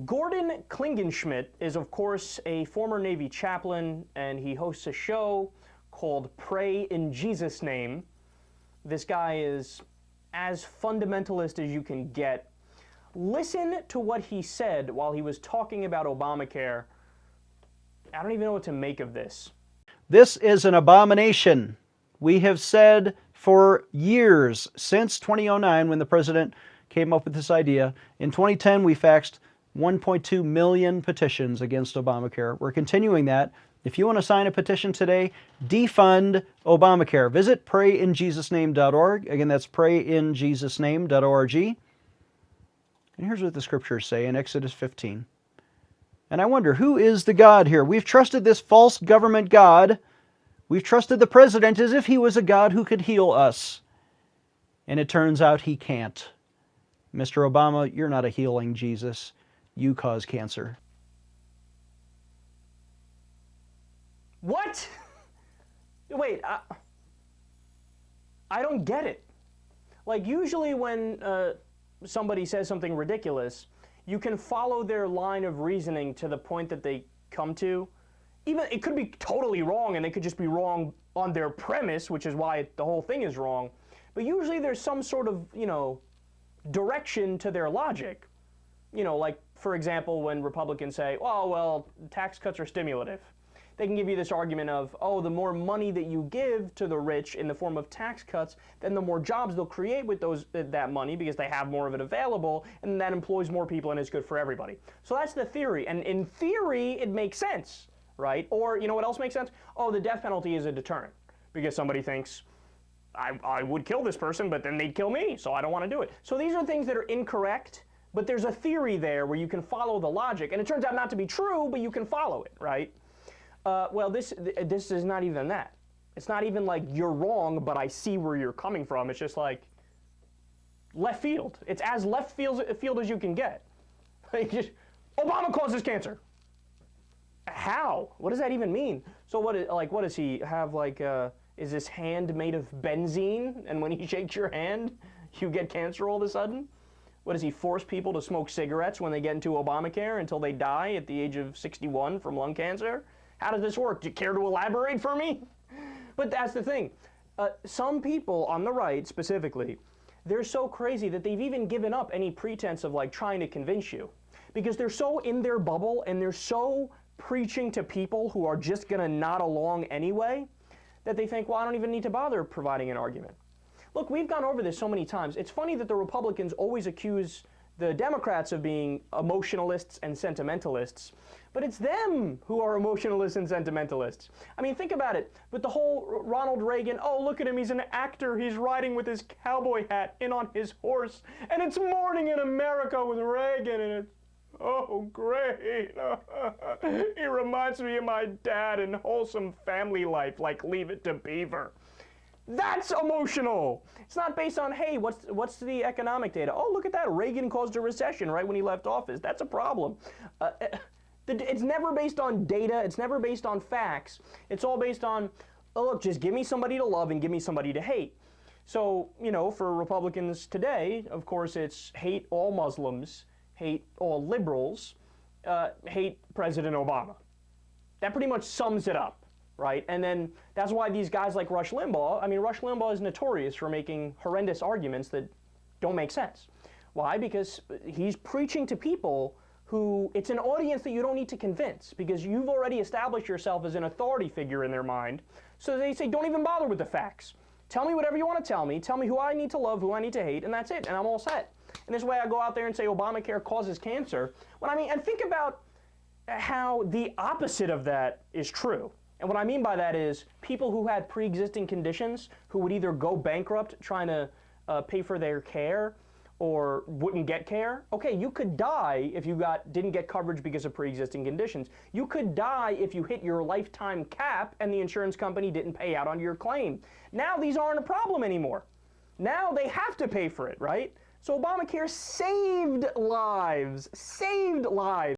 Gordon Klingenschmidt is, of course, a former Navy chaplain, and he hosts a show called Pray in Jesus' Name. This guy is as fundamentalist as you can get. Listen to what he said while he was talking about Obamacare. I don't even know what to make of this. This is an abomination. We have said for years, since 2009 when the president came up with this idea. In 2010, we faxed 1.2 million petitions against Obamacare. We're continuing that. If you want to sign a petition today, defund Obamacare. Visit prayinjesusname.org. Again, that's prayinjesusname.org. And here's what the scriptures say in Exodus 15. And I wonder, who is the God here? We've trusted this false government God. We've trusted the president as if he was a God who could heal us. And it turns out he can't. Mr. Obama, you're not a healing Jesus. You cause cancer. What? Wait, I don't get it. Like, usually when somebody says something ridiculous, you can follow their line of reasoning to the point that they come to. Even it could be totally wrong, and they could just be wrong on their premise, which is why the whole thing is wrong. But usually there's some sort of, direction to their logic. Like, for example, when Republicans say, oh, well, tax cuts are stimulative. They can give you this argument of, oh, the more money that you give to the rich in the form of tax cuts, then the more jobs they'll create with that money because they have more of it available, and that employs more people and it's good for everybody. So that's the theory. And in theory, it makes sense, right? Or, you know what else makes sense? Oh, the death penalty is a deterrent because somebody thinks, I would kill this person, but then they'd kill me, so I don't want to do it. So these are things that are incorrect, but there's a theory there where you can follow the logic. And it turns out not to be true, but you can follow it, right? Well, this is not even that. It's not even like you're wrong, but I see where you're coming from. It's just like left field. It's as left field as you can get. Like, just, Obama causes cancer. How? What does that even mean? So what does he have, is his hand made of benzene, and when he shakes your hand, you get cancer all of a sudden? What, does he force people to smoke cigarettes when they get into Obamacare until they die at the age of 61 from lung cancer? How does this work? Do you care to elaborate for me? But that's the thing. Some people on the right, specifically, they're so crazy that they've even given up any pretense of trying to convince you. Because they're so in their bubble and they're so preaching to people who are just going to nod along anyway, that they think, well, I don't even need to bother providing an argument. Look, we've gone over this so many times. It's funny that the Republicans always accuse the Democrats of being emotionalists and sentimentalists, but it's them who are emotionalists and sentimentalists. I mean, think about it. With the whole Ronald Reagan, oh, look at him, he's an actor, he's riding with his cowboy hat in on his horse, and it's morning in America with Reagan, and it's, oh, great. He reminds me of my dad and wholesome family life, like Leave It to Beaver. That's emotional. It's not based on, hey, what's the economic data? Oh, look at that. Reagan caused a recession right when he left office. That's a problem. It's never based on data. It's never based on facts. It's all based on, oh, look, just give me somebody to love and give me somebody to hate. So, for Republicans today, of course, it's hate all Muslims, hate all liberals, hate President Obama. That pretty much sums it up. Right? And then that's why these guys like Rush Limbaugh, Rush Limbaugh is notorious for making horrendous arguments that don't make sense. Why? Because he's preaching to people who, it's an audience that you don't need to convince because you've already established yourself as an authority figure in their mind. So they say, don't even bother with the facts. Tell me whatever you want to tell me who I need to love, who I need to hate, and that's it, and I'm all set. And this way I go out there and say Obamacare causes cancer. And think about how the opposite of that is true. And what I mean by that is people who had pre-existing conditions who would either go bankrupt trying to pay for their care or wouldn't get care. Okay, you could die if you didn't get coverage because of pre-existing conditions. You could die if you hit your lifetime cap and the insurance company didn't pay out on your claim. Now these aren't a problem anymore. Now they have to pay for it, right? So Obamacare saved lives.